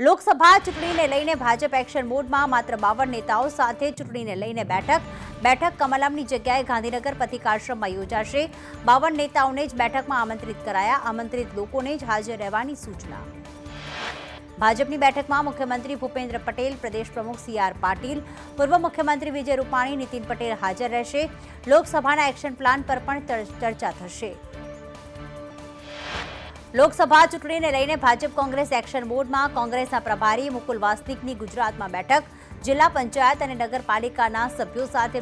લોકસભા ચૂંટણીને લઈને ભાજપ એક્શન મોડમાં માત્ર 52 નેતાઓ સાથે ચૂંટણીને લઈને બેઠક કમલમની જગ્યાએ ગાંધીનગર પથિકાશ્રમમાં યોજાશે। 52 નેતાઓને જ બેઠકમાં આમંત્રિત કરાયા। આમંત્રિત લોકોને જ હાજર રહેવાની સૂચના। ભાજપની બેઠકમાં મુખ્યમંત્રી ભૂપેન્દ્ર પટેલ, પ્રદેશ પ્રમુખ સી.આર. પાટીલ, પૂર્વ મુખ્યમંત્રી વિજય રૂપાણી, નીતિન પટેલ હાજર રહેશે। લોકસભાના એક્શન પ્લાન પર પણ ચર્ચા થશે। લોકસભા ચૂંટણીને લઈને ભાજપ કોંગ્રેસ એક્શન મોડમાં। કોંગ્રેસના પ્રભારી મુકુલ વાસનિકની ગુજરાતમાં બેઠક, જિલ્લા પંચાયત અને નગરપાલિકાના સભ્યો સાથે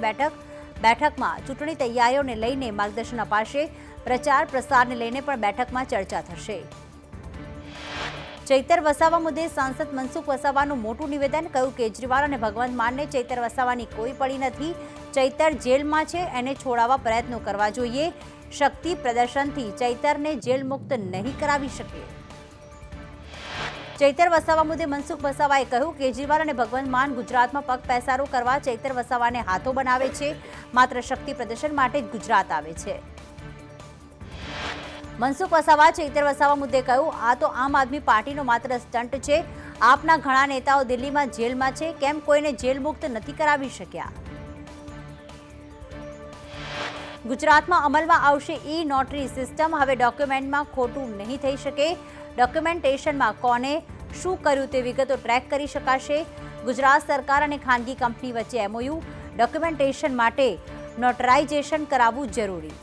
બેઠકમાં ચૂંટણી તૈયારીઓને લઈને માર્ગદર્શન અપાશે। પ્રચાર પ્રસારને લઈને પણ બેઠકમાં ચર્ચા થશે। ચૈતર વસાવા મુદ્દે સાંસદ મનસુખ વસાવાનું મોટું નિવેદન, કહ્યું કેજરીવાલ અને ભગવંત માનને ચૈતર વસાવાની કોઈ પડી નથી। ચૈતર જેલમાં છે, એને છોડાવવા પ્રયત્નો કરવા જોઈએ। શક્તિ પ્રદર્શનથી ચૈતરને જેલ મુક્ત નહીં કરાવી શકે। ચૈતર વસાવા મુદ્દે મનસુખ વસાવાએ કહ્યું કેજરીવાલ અને ભગવંત માન ગુજરાતમાં પગ પેસારો કરવા ચૈતર વસાવાને હાથો બનાવે છે, માત્ર શક્તિ પ્રદર્શન માટે જ ગુજરાત આવે છે। મનસુખ વસાવા ચૈતર વસાવા મુદ્દે કહ્યું, આ તો આમ આદમી પાર્ટીનો માત્ર સ્ટન્ટ છે। આપના ઘણા નેતાઓ દિલ્હીમાં જેલમાં છે, કેમ કોઈને જેલ મુક્ત નથી કરાવી શક્યા? ગુજરાતમાં અમલમાં આવશે ઈ નોટરી સિસ્ટમ। હવે ડોક્યુમેન્ટમાં ખોટું નહીં થઈ શકે। ડોક્યુમેન્ટેશનમાં કોને શું કર્યું તે વિગતો ટ્રેક કરી શકાશે। ગુજરાત સરકાર અને ખાનગી કંપની વચ્ચે MOU, ડોક્યુમેન્ટેશન માટે નોટરાઇઝેશન કરાવવું જરૂરી।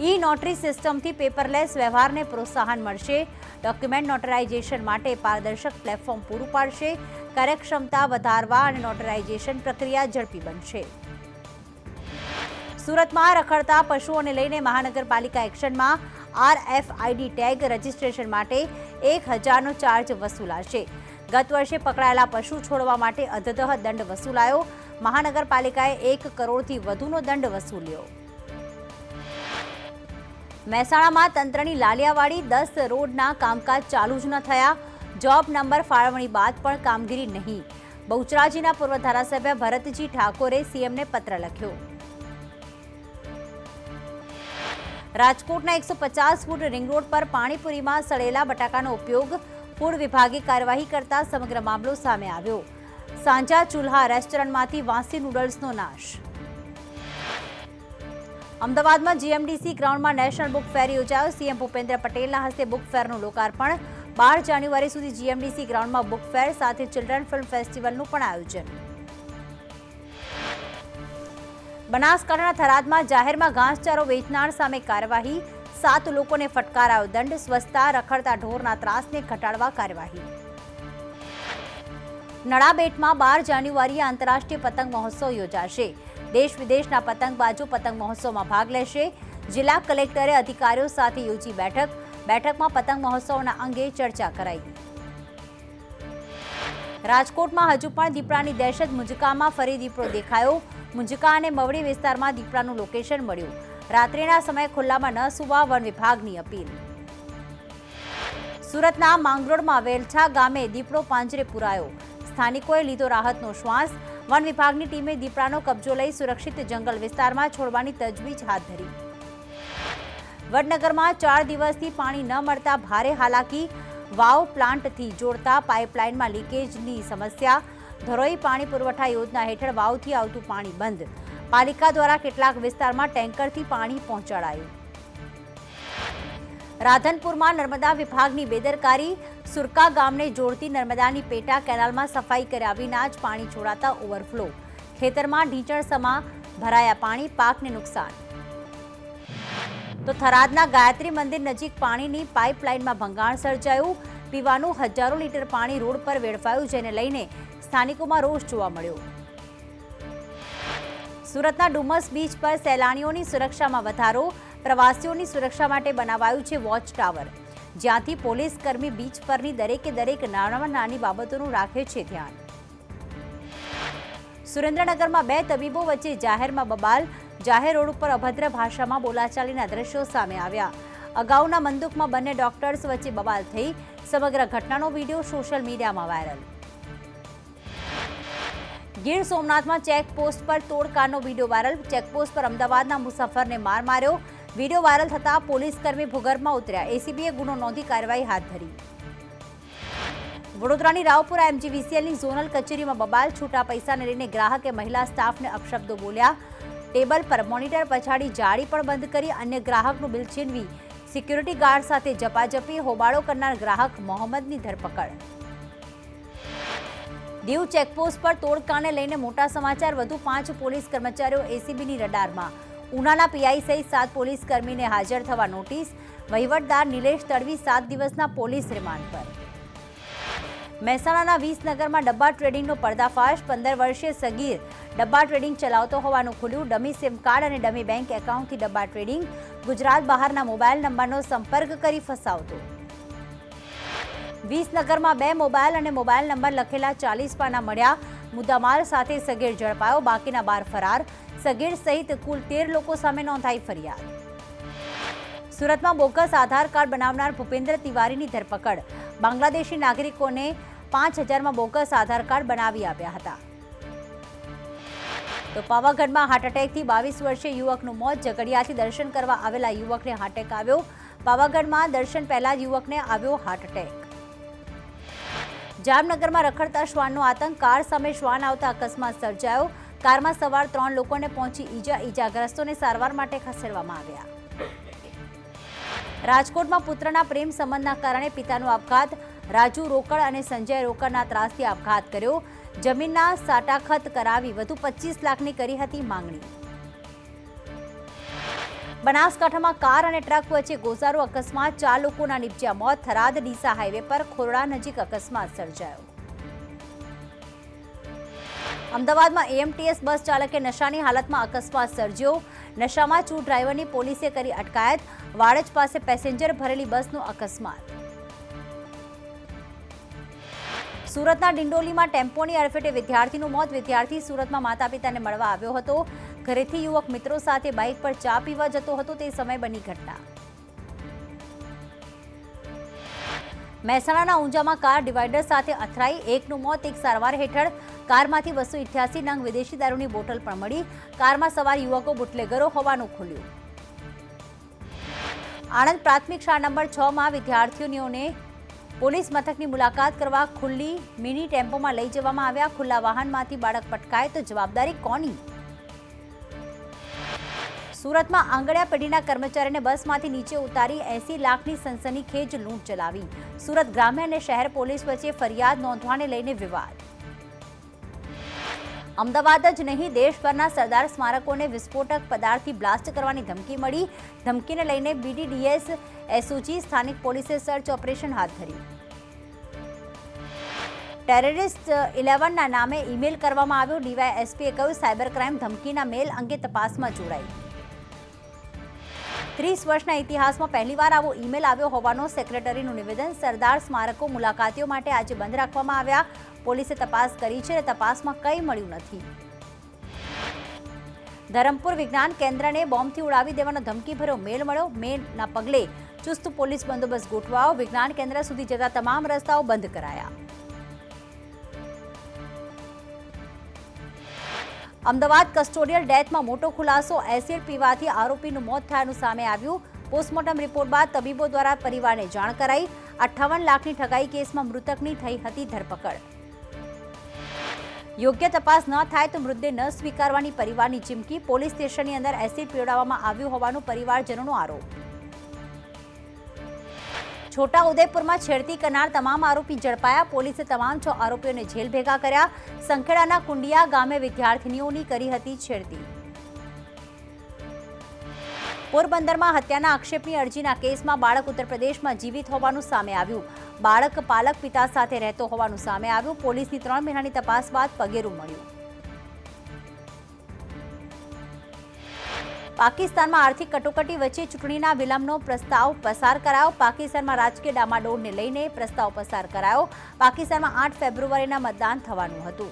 ઈ નોટરી સિસ્ટમથી પેપરલેસ વ્યવહારને પ્રોત્સાહન મળશે। ડોક્યુમેન્ટ નોટરાઇઝેશન માટે પારદર્શક પ્લેટફોર્મ પૂરું પાડશે। કાર્યક્ષમતા વધારવા અને નોટરાઇઝેશન પ્રક્રિયા ઝડપી બનશે। સુરતમાં રખડતા પશુઓને લઈને મહાનગરપાલિકા એક્શનમાં। RFID ટેગ રજીસ્ટ્રેશન માટે 1000નો ચાર્જ વસૂલાશે। ગત વર્ષે પકડાયેલા પશુ છોડવા માટે અધધઃ દંડ વસૂલાયો। મહાનગરપાલિકાએ 1 કરોડથી વધુનો દંડ વસૂલ્યો। મહેસાણામાં તંત્રની લાલિયાવાડી, 10 રોડના કામકાજ ચાલુ જ ન થયા। જોબ નંબર ફાળવણી બાદ પણ કામગીરી નહીં। બહુચરાજીના પૂર્વ ધારાસભ્ય ભરતજી ઠાકોરે CMને પત્ર લખ્યો। રાજકોટના 150 ફૂટ રિંગ રોડ પર પાણીપુરીમાં સડેલા બટાકાનો ઉપયોગ, ફૂડ વિભાગે કાર્યવાહી કરતા સમગ્ર મામલો સામે આવ્યો। સાંજા ચૂલ્હા રેસ્ટોરન્ટમાંથી વાસી નૂડલ્સનો નાશ। અમદાવાદમાં GMDC ગ્રાઉન્ડમાં નેશનલ બુક ફેર યોજાયો। CM ભૂપેન્દ્ર પટેલના હસ્તે બુક ફેરનું લોકાર્પણ। 12 જાન્યુઆરી સુધી GMDC ગ્રાઉન્ડમાં બુક ફેર સાથે ચિલ્ડ્રન ફિલ્મ ફેસ્ટિવલનું પણ આયોજન। બનાસકાંઠાના થરાદમાં જાહેરમાં ઘાસચારો વેચનાર સામે કાર્યવાહી। 7 લોકોને ફટકારાયો દંડ। સ્વચ્છતા રખડતા ઢોરના ત્રાસને ઘટાડવા કાર્યવાહી। નડાબેટમાં 12 જાન્યુઆરીએ આંતરરાષ્ટ્રીય પતંગ મહોત્સવ યોજાશે। દેશ વિદેશના પતંગબાજો પતંગ મહોત્સવમાં ભાગ લેશે। જિલ્લા કલેક્ટરે અધિકારીઓ સાથે યોજી બેઠક। બેઠકમાં પતંગ મહોત્સવના અંગે ચર્ચા કરાઈ। રાજકોટમાં હજુ પણ દીપડાની દહેશત। મુંજકામાં ફરી દીપડો દેખાયો। મુંજકા અને મવડી વિસ્તારમાં દીપડાનું લોકેશન મળ્યું। રાત્રિના સમયે ખુલ્લામાં ન સૂવા વન વિભાગની અપીલ। સુરતના માંગરોળમાં વેલછા ગામે દીપડો પાંજરે પુરાયો। સ્થાનિકોએ લીધો રાહતનો શ્વાસ। વન વિભાગની ટીમે દીપડાનો કબજો લઈ સુરક્ષિત જંગલ વિસ્તારમાં છોડવાની તજવીજ હાથ ધરી। વડનગરમાં 4 દિવસથી પાણી ન મળતા ભારે હાલાકી। વાવ પ્લાન્ટથી જોડતા પાઇપલાઇનમાં લીકેજની સમસ્યા। ધરોઈ પાણી પુરવઠા યોજના હેઠળ વાવથી આવતું પાણી બંધ। પાલિકા દ્વારા કેટલાક વિસ્તારમાં ટેન્કરથી પાણી પહોંચાડાયું। રાધનપુરમાં નર્મદા વિભાગની બેદરકારી। સુરકા ગામને જોડતી નર્મદાની પેટા કેનાલમાં સફાઈ કર્યા વિના જ પાણી છોડાતા ઓવરફ્લો। ખેતરમાં ઢીંચણસમા ભરાયા પાણી, પાકને નુકસાન। તો થરાદના ગાયત્રી મંદિર નજીક પાણીની પાઇપલાઇનમાં ભંગાણ સર્જાયું। પીવાનું હજારો લીટર પાણી રોડ પર વેડફાયું, જેને લઈને સ્થાનિકોમાં રોષ જોવા મળ્યો। સુરતના ડુમસ બીચ પર સહેલાણીઓની સુરક્ષામાં વધારો। પ્રવાસીઓની સુરક્ષા માટે બનાવાયું છે વોચ ટાવર, જ્યાંથી પોલીસ કર્મી બીચ પરની દરેક નાનામાં નાની બાબતોનું રાખે છે ધ્યાન। સુરેન્દ્રનગરમાં 2 તબીબો વચ્ચે જાહેરમાં બબાલ। જાહેર રોડ ઉપર અભદ્ર ભાષામાં બોલાચાલીના દ્રશ્યો સામે આવ્યા। અગાઉના મંદુકમાં બંને ડોક્ટર્સ વચ્ચે બબાલ થઈ। સમગ્ર ઘટનાનો વિડીયો સોશિયલ મીડિયામાં વાયરલ। ગીર સોમનાથમાં ચેકપોસ્ટ પર તોડકાનો વિડીયો વાયરલ। ચેકપોસ્ટ પર અમદાવાદના મુસાફરને માર માર્યો। વિડીયો વાયરલ થતાં પોલીસ કર્મી ભૂગર્ભમાં ઉતર્યા। ACBએ ગુનો નોંધી કાર્યવાહી હાથ ધરી। વડોદરાની રાવપુરા MGVCLની ઝોનલ કચેરીમાં બબાલ છૂટા પૈસાને લઈને ગ્રાહકે મહિલા સ્ટાફને અપશબ્દો બોલ્યા. ટેબલ પર મોનિટર પછાડી જાળી પણ બંધ કરી અન્ય ગ્રાહકનું બિલ છીનવી સિક્યુરિટી ગાર્ડ સાથે ઝપાઝપી હોબાળો કરનાર ગ્રાહક મોહમ્મદની ધરપકડ. દીવ ચેકપોસ્ટ પર તોડકાને લઈને મોટા સમાચાર. વધુ 5 પોલીસ કર્મચારીઓ ACBની રડારમાં. ઉનાના PI સહિત 7 પોલીસ કર્મીને હાજર થવા નોટિસ. વહીવટદાર નિલેશ તડવી 7 દિવસના પોલીસ રિમાન્ડ પર. મહેસાણાના વિસનગરમાં ડબ્બા ટ્રેડિંગનો પર્દાફાશ. 15 વર્ષીય સગીર ડબ્બા ટ્રેડિંગ ચલાવતો હોવાનું ખુલ્યું. ડમી સિમ કાર્ડ અને ડમી બેંક એકાઉન્ટથી ડબ્બા ટ્રેડિંગ. ગુજરાત બહારના મોબાઈલ નંબરનો સંપર્ક કરી ફસાવતો. વિસનગરમાં 2 મોબાઈલ અને મોબાઈલ નંબર લખેલા 40 પાના મળ્યા. મુદ્દામાલ સાથે સગીર ઝડપાયો. બાકીના 12 ફરાર. સગીર સહિત કુલ 13 લોકો સામે નોંધાઈ ફરિયાદ. સુરતમાં બોગસ આધાર કાર્ડ બનાવનાર ભૂપેન્દ્ર તિવારીની ધરપકડ. બાંગ્લાદેશી નાગરિકોને 5000માં બોગસ આધાર કાર્ડ બનાવી આપ્યા હતા. તો પાવાગઢમાં હાર્ટ એટેકથી 22 વર્ષીય યુવકનું મોત. ઝઘડિયાથી દર્શન કરવા આવેલા યુવકને હાર્ટ એટેક આવ્યો. પાવાગઢમાં દર્શન પહેલા જ યુવકને આવ્યો હાર્ટ એટેક. જામનગરમાં રખડતા શ્વાનનો આતંક. કાર સામે શ્વાન આવતા અકસ્માત સર્જાયો. કારમાં સવાર 3 લોકોને પહોંચી ઈજા. ઈજાગ્રસ્તોને સારવાર માટે ખસેડવામાં આવ્યા. રાજકોટમાં પુત્રના પ્રેમ સંબંધના કારણે પિતાનો આપઘાત. રાજુ રોકડ અને સંજય રોકડના ત્રાસથી આપઘાત કર્યો. જમીનના સાટાખત કરાવી વધુ 25 લાખની કરી હતી માંગણી. બનાસકાંઠામાં કાર અને ટ્રક વચ્ચે ગોઝારો અકસ્માત. 4 લોકોના નિપજ્યા મોત. થરાદ ડીસા હાઈવે પર ખોરડા નજીક અકસ્માત સર્જાયો. અમદાવાદમાં AMTS બસ ચાલકે નશાની હાલતમાં અકસ્માત સર્જ્યો. નશામાં ચૂર ડ્રાઈવરની પોલીસે કરી અટકાયત. વાડજ પાસે પેસેન્જર ભરેલી બસનો અકસ્માત. સુરતના ડિંડોલીમાં ટેમ્પોની અડફેટે વિદ્યાર્થીનું મોત. વિદ્યાર્થી સુરતમાં માતા પિતાને મળવા આવ્યો હતો. ઘરેથી યુવક મિત્રો સાથે બાઇક પર ચા પીવા જતો હતો તે સમયે બની ઘટના. મહેસાણાના ઊંઝામાં કાર ડિવાઈડર સાથે અથડાઈ. એકનું મોત, એક સારવાર હેઠળ. કારમાંથી 288 નંગ વિદેશી દારૂની બોટલ પણ મળી. કારમાં સવાર યુવકો બુટલેગરો હોવાનું ખુલ્યું. આણંદ પ્રાથમિક શાળા નંબર 6માં વિદ્યાર્થીઓને પોલીસ મથકની મુલાકાત કરવા ખુલ્લી મિની ટેમ્પોમાં લઈ જવામાં આવ્યા. ખુલ્લા વાહનમાંથી બાળક પટકાય તો જવાબદારી કોની? સુરતમાં આંગણિયા પેઢીના કર્મચારીને બસમાંથી નીચે ઉતારી 80 લાખની સનસનીખેજ લૂંટ ચલાવી. સુરત ગ્રામ્ય અને શહેર પોલીસ વચ્ચે ફરિયાદ નોંધવાને લઈને વિવાદ. અમદાવાદ જ નહીં, દેશભરના સરદાર સ્મારકોને વિસ્ફોટક પદાર્થથી બ્લાસ્ટ કરવાની ધમકી મળી. ધમકીને લઈને BDDS SOG સ્થાનિક પોલીસે સર્ચ ઓપરેશન હાથ ધર્યું. ટેરરિસ્ટ 11ના નામે ઈમેલ કરવામાં આવ્યો. DYSPએ કહ્યું સાયબર ક્રાઇમ ધમકીના મેલ અંગે તપાસમાં જોડાઈ. 30 વર્ષના ઇતિહાસમાં પહેલીવાર આવો ઈમેલ આવ્યો હોવાનો સેક્રેટરીનું નિવેદન. સરદાર સ્મારકો મુલાકાતીઓ માટે આજે બંધ રાખવામાં આવ્યા. પોલીસે તપાસ કરી છે અને તપાસમાં કંઈ મળ્યું નથી. ધરમપુર વિજ્ઞાન કેન્દ્રને બોમ્બથી ઉડાવી દેવાનો ધમકીભર્યો મેલ મળ્યો. મેલના પગલે ચુસ્ત પોલીસ બંદોબસ્ત ગોઠવાયો. વિજ્ઞાન કેન્દ્ર સુધી જતા તમામ રસ્તાઓ બંધ કરાયા. અમદાવાદ કસ્ટોડિયલ ડેથમાં મોટો ખુલાસો. એસિડ પીવાથી આરોપીનું મોત થયાનું સામે આવ્યું. પોસ્ટમોર્ટમ રિપોર્ટ બાદ તબીબો દ્વારા પરિવારને જાણ કરાઈ. 58 લાખની ઠગાઈ કેસમાં મૃતકની થઈ હતી ધરપકડ. યોગ્ય તપાસ ન થાય તો મૃતદેહ ન સ્વીકારવાની પરિવારની ચીમકી. પોલીસ સ્ટેશનની અંદર એસિડ પીવડાવવામાં આવ્યું હોવાનું પરિવારજનોનો આરોપ. છોટા ઉદેપુરમાં છેડતી કરનાર તમામ આરોપી ઝડપાયા. પોલીસે તમામ 6 આરોપીઓને જેલ ભેગા કર્યા. સંખેડાના કુંડિયા ગામે વિદ્યાર્થીનીઓની કરી હતી છેડતી. પોરબંદરમાં હત્યાના આક્ષેપની અરજીના કેસમાં બાળક ઉત્તર પ્રદેશમાં જીવિત હોવાનું સામે આવ્યું. બાળક પાલક પિતા સાથે રહેતો હોવાનું સામે આવ્યું. પોલીસની 3 મહિનાની તપાસ બાદ પગેરું મળ્યું. પાકિસ્તાનમાં આર્થિક કટોકટી વચ્ચે ચૂંટણીના વિલંબનો પ્રસ્તાવ પસાર કરાયો. પાકિસ્તાનમાં રાજકીય ડામાડોળને લઈને પ્રસ્તાવ પસાર કરાયો. પાકિસ્તાનમાં 8 ફેબ્રુઆરીના મતદાન થવાનું હતું.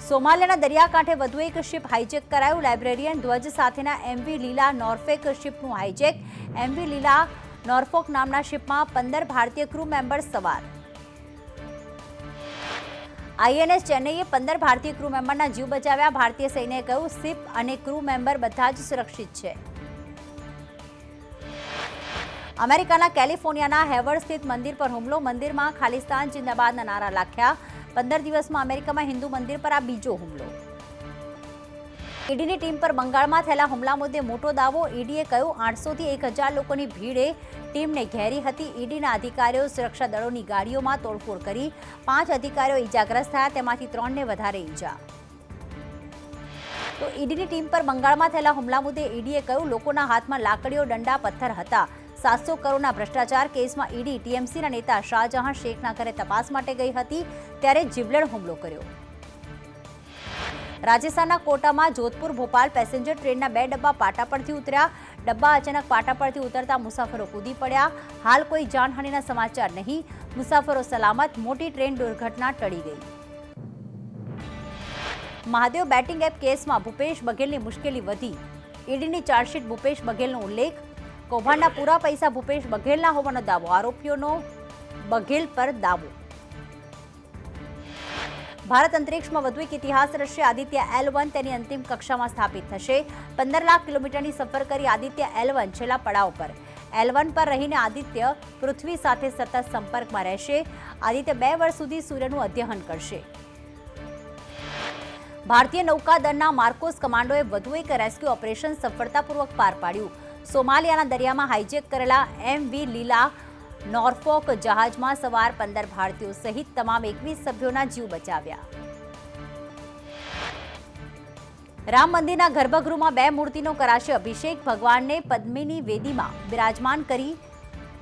સોમાલિયાના દરિયાકાંઠે વધુ એક શિપ હાઈજેક કરાયું. લાઇબ્રેરિયન ધ્વજ સાથેના MV લીલા નોર્ફેક શિપનું હાઈજેક. MV લીલા નોર્ફોક નામના શિપમાં 15 ભારતીય ક્રૂ મેમ્બર સવાર. INS ચેન્નઈએ 15 ભારતીય ક્રૂ મેમ્બરના જીવ બચાવ્યા. ભારતીય સૈન્યએ કહ્યું શિપ અને ક્રૂ મેમ્બર બધા જ સુરક્ષિત છે. અમેરિકાના કેલિફોર્નિયાના હેવર્ડ સ્થિત મંદિર પર હુમલો, મંદિરમાં ખાલિસ્તાન જિંદાબાદના નારા લાગ્યા. 15 દિવસમાં અમેરિકામાં હિન્દુ મંદિર પર આ બીજો હુમલો. ઈડીની ટીમ પર બંગાળમાં થયેલા હુમલા મુદ્દે મોટો દાવો. ઈડીએ કહ્યું 800થી 1000 લોકોની ભીડે ટીમને ઘેરી હતી. ઈડીના અધિકારીઓ સુરક્ષા દળોની ગાડીઓમાં તોડફોડ કરી. 5 અધિકારીઓ ઈજાગ્રસ્ત થયા, તેમાંથી 3ને વધારે ઈજા. તો ઈડીની ટીમ પર બંગાળમાં થયેલા હુમલા મુદ્દે ઈડીએ કહ્યું લોકોના હાથમાં લાકડીઓ, દંડા, પથ્થર હતા. 700 કરોડના ભ્રષ્ટાચાર કેસમાં ઈડી ટીએમસીના નેતા શાહજહાં શેખના ઘરે તપાસ માટે ગઈ હતી, ત્યારે જીવલેણ હુમલો કર્યો. રાજસ્થાનના કોટામાં જોધપુર ભોપાલ પેસેન્જર ટ્રેનના 2 ડબ્બા પાટા પરથી ઉતર્યા. ડબ્બા અચાનક પાટા પરથી ઉતરતા મુસાફરો કૂદી પડ્યા. હાલ કોઈ જાનહાનિના સમાચાર નહીં. મુસાફરો સલામત. મોટી ટ્રેન દુર્ઘટના ટળી ગઈ. મહાદેવ બેટિંગ એપ કેસમાં ભૂપેશ બઘેલની મુશ્કેલી વધી. ઈડીની ચાર્જશીટ ભૂપેશ બઘેલનો ઉલ્લેખ. કૌભાંડના પૂરા પૈસા ભૂપેશ બઘેલના હોવાનો દાવો. આરોપીઓનો બઘેલ પર દાવો. ભારત અંતરિક્ષમાં વધુ એક ઇતિહાસ રચશે. આદિત્ય L1 તેની અંતિમ કક્ષામાં સ્થાપિત થશે. 15 લાખ કિલોમીટરની સફર કરી આદિત્ય L1 છેલ્લા પડાવ પર. L1 પર રહીને આદિત્ય પૃથ્વી સાથે સતત સંપર્કમાં રહેશે. આદિત્ય 2 વર્ષ સુધી સૂર્યનું અધ્યયન કરશે. ભારતીય નૌકાદળના માર્કોસ કમાન્ડોએ વધુ એક રેસ્ક્યુ ઓપરેશન સફળતાપૂર્વક પાર પાડ્યું. સોમાલિયાના દરિયામાં હાઈજેક કરેલા MV લીલા નોર્ફોક જહાજમાં સવાર 15 ભારતીયો સહિત તમામ 21 સભ્યોના જીવ બચાવ્યા. રામ મંદિરના ગર્ભગૃહમાં 2 મૂર્તિનો કરાશે અભિષેક. ભગવાનને પદ્મિની વેદીમાં બિરાજમાન કરી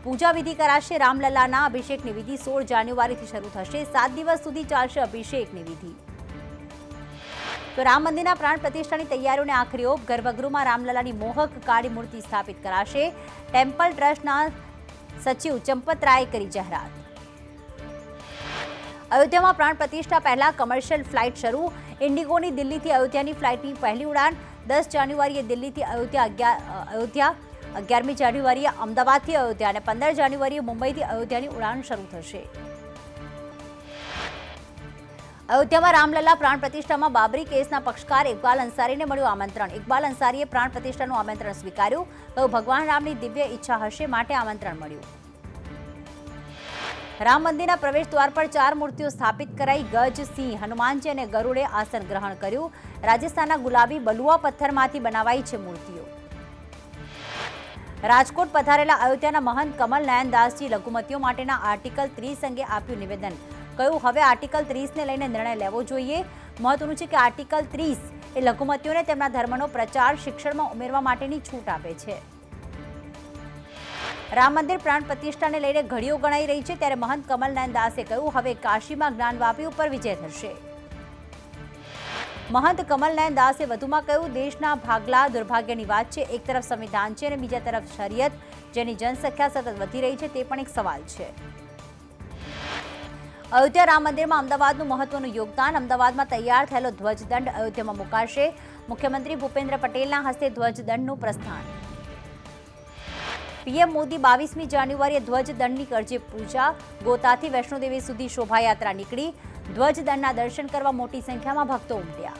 પૂજા વિધિ કરાશે. રામલલ્લાના અભિષેકની વિધિ 16 જાન્યુઆરીથી શરૂ થશે. 7 દિવસ સુધી ચાલશે અભિષેકની વિધિ. તો રામ મંદિરના પ્રાણ પ્રતિષ્ઠાની તૈયારીઓને આખરી ઓપ. ગર્ભગૃહમાં રામલલ્લાની મોહક કાળી મૂર્તિ સ્થાપિત કરાશે. ટેમ્પલ ટ્રસ્ટના સચિવ ચંપત રાયે કરી જાહેરાત. અયોધ્યામાં પ્રાણ પ્રતિષ્ઠા પહેલા કમર્શિયલ ફ્લાઇટ શરૂ. ઇન્ડિગોની દિલ્હીથી અયોધ્યાની ફ્લાઇટની પહેલી ઉડાન. 10 જાન્યુઆરીએ દિલ્હીથી અયોધ્યા, 11મી જાન્યુઆરીએ અમદાવાદથી અયોધ્યા અને 15 જાન્યુઆરીએ મુંબઈથી અયોધ્યાની ઉડાન શરૂ થશે. અયોધ્યામાં રામલલ્લા પ્રાણ પ્રતિષ્ઠામાં બાબરી કેસના પક્ષકાર ઇકબાલ અંસારીને મળ્યું આમંત્રણ. ઇકબાલ અંસારીએ પ્રાણ પ્રતિષ્ઠાનું આમંત્રણ સ્વીકાર્યું. તો ભગવાન રામની દિવ્ય ઈચ્છા હશે માટે આમંત્રણ મળ્યું. રામ મંદિરના પ્રવેશ દ્વાર પર 4 મૂર્તિઓ સ્થાપિત કરાઈ. ગજ, સિંહ, હનુમાનજી અને ગરુડે આસન ગ્રહણ કર્યું. રાજસ્થાનના ગુલાબી બલુઆ પથ્થરમાંથી બનાવાઈ છે મૂર્તિઓ. રાજકોટ પધારેલા અયોધ્યાના મહંત કમલ નયન દાસજી લઘુમતીઓ માટેના આર્ટિકલ 30 અંગે આપ્યું નિવેદન. કહ્યું હવે આર્ટિકલ 30ને લઈને નિર્ણય લેવો જોઈએ. મહત્વનું છે કે આર્ટિકલ 30 એ લઘુમતીઓને તેમના ધર્મનો પ્રચાર, શિક્ષણમાં ઉમેરવા માટેની છૂટ આપે છે. રામ મંદિર પ્રાણ પ્રતિષ્ઠાને લઈને ઘડીઓ ગણાઈ રહી છે, ત્યારે મહંત કમલ નયન દાસે કહ્યું હવે કાશીમાં જ્ઞાનવાપી ઉપર વિજય થશે. મહંત કમલ નયન દાસે વધુમાં કહ્યું દેશના ભાગલા દુર્ભાગ્યની વાત છે. એક તરફ સંવિધાન છે અને બીજા તરફ શરિયત, જેની જનસંખ્યા સતત વધી રહી છે, તે પણ એક સવાલ છે. અયોધ્યા રામ મંદિરમાં અમદાવાદનું મહત્વનું યોગદાન. અમદાવાદમાં તૈયાર થયેલો ધ્વજદંડ અયોધ્યામાં મુકાશે. મુખ્યમંત્રી ભૂપેન્દ્ર પટેલના હસ્તે ધ્વજદંડનું પ્રસ્થાન. પીએમ મોદી 22મી જાન્યુઆરીએ ધ્વજદંડની કરજે પૂજા. ગોતાથી વૈષ્ણોદેવી સુધી શોભાયાત્રા નીકળી. ધ્વજદંડના દર્શન કરવા મોટી સંખ્યામાં ભક્તો ઉમટ્યા.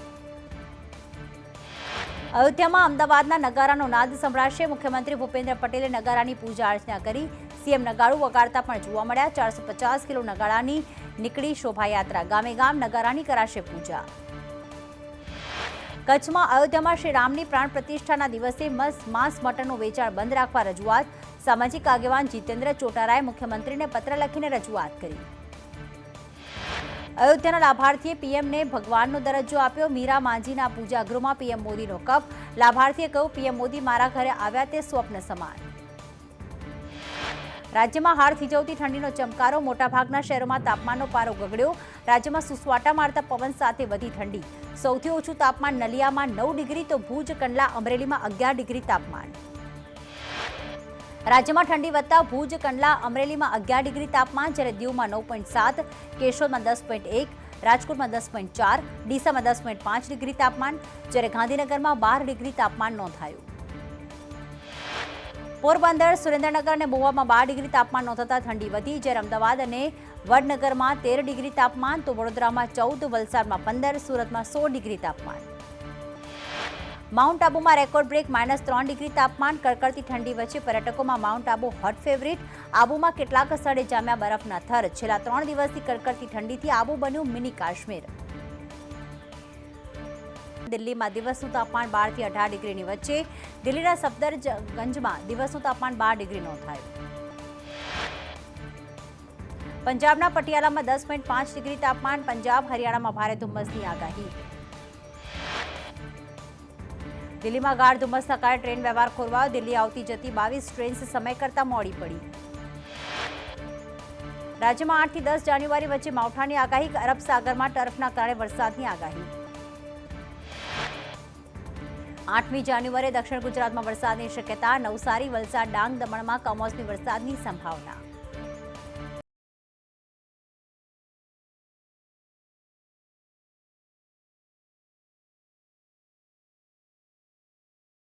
અયોધ્યામાં અમદાવાદના નગારાનો નાદ સંભળાશે. મુખ્યમંત્રી ભૂપેન્દ્ર પટેલે નગારાની પૂજા અર્ચના કરી. સીએમ નગાડું વગાડતા પણ જોવા મળ્યા. 450 કિલો નગારાની નીકળી શોભાયાત્રા. ગામે ગામ નગારાની કરાશે પૂજા. કચ્છમાં અયોધ્યામાં શ્રી રામની પ્રાણ પ્રતિષ્ઠાના દિવસે માંસ મટનનું વેચાણ બંધ રાખવા રજૂઆત. સામાજિક આગેવાન જીતેન્દ્ર ચોટારાએ મુખ્યમંત્રીને પત્ર લખીને રજૂઆત કરી. અયોધ્યાના લાભાર્થીએ પીએમને ભગવાનનો દરજ્જો આપ્યો. મીરા માંજીના પૂજાગૃહમાં પીએમ મોદીનો કપ. લાભાર્થીએ કહ્યું પીએમ મોદી મારા ઘરે આવ્યા તે સ્વપ્ન સમાન. રાજ્યમાં હાડ થીજવતી ઠંડીનો ચમકારો. મોટાભાગના શહેરોમાં તાપમાનનો પારો ગગડ્યો. રાજ્યમાં સુસવાટા મારતા પવન સાથે વધી ઠંડી. સૌથી ઓછું તાપમાન નલિયામાં 9 ડિગ્રી તો ભુજ, કંડલા, અમરેલીમાં 11 ડિગ્રી તાપમાન. રાજ્યમાં ઠંડી વધતા ભુજ, કંડલા, અમરેલીમાં 11 ડિગ્રી તાપમાન, જ્યારે દીવમાં 9.7, કેશોદમાં 10.1, રાજકોટમાં 10.4, ડીસામાં 10.5 ડિગ્રી તાપમાન, જ્યારે ગાંધીનગરમાં 12 ડિગ્રી તાપમાન નોંધાયું. પોરબંદર, સુરેન્દ્રનગર અને મહુવામાં 12 ડિગ્રી તાપમાન નોંધાતા ઠંડી વધી, જ્યારે અમદાવાદ અને વડનગરમાં 13 ડિગ્રી તાપમાન, તો વડોદરામાં 14, વલસાડમાં 15, સુરતમાં 16 ડિગ્રી તાપમાન. માઉન્ટ આબુમાં રેકોર્ડ બ્રેક -3 ડિગ્રી તાપમાન, કડકડતી ઠંડી વચ્ચે પર્યટકોમાં માઉન્ટ આબુ હોટ ફેવરિટ. આબુમાં કેટલાક સ્થળે જામ્યા બરફના થર. છેલ્લા 3 દિવસથી કડકડતી ઠંડીથી આબુ બન્યું મિની કાશ્મીર. દિલ્હીમાં દિવસનું તાપમાન 12 થી 18 ડિગ્રીની વચ્ચે. દિલ્હીના સફદરજંગમાં દિવસનું તાપમાન 12 ડિગ્રી નોંધાયું. પંજાબના પટિયાલામાં 10.5 ડિગ્રી તાપમાન. પંજાબ હરિયાણામાં ભારે ધુમ્મસની આગાહી. દિલ્હીમાં ગાઢ ધુમ્મસના કારણે ટ્રેન વ્યવહાર ખોરવાયો. દિલ્હી આવતી જતી 22 ટ્રેન્સ સમય કરતાં મોડી પડી. રાજ્યમાં 8 થી 10 જાન્યુઆરી વચ્ચે માવઠાની આગાહી. અરબ સાગરમાં ટર્ફના કારણે વરસાદની આગાહી. 8મી જાન્યુઆરીએ દક્ષિણ ગુજરાતમાં વરસાદની શક્યતા. નવસારી, વલસાડ, ડાંગ, દમણમાં કમોસમી વરસાદની સંભાવના.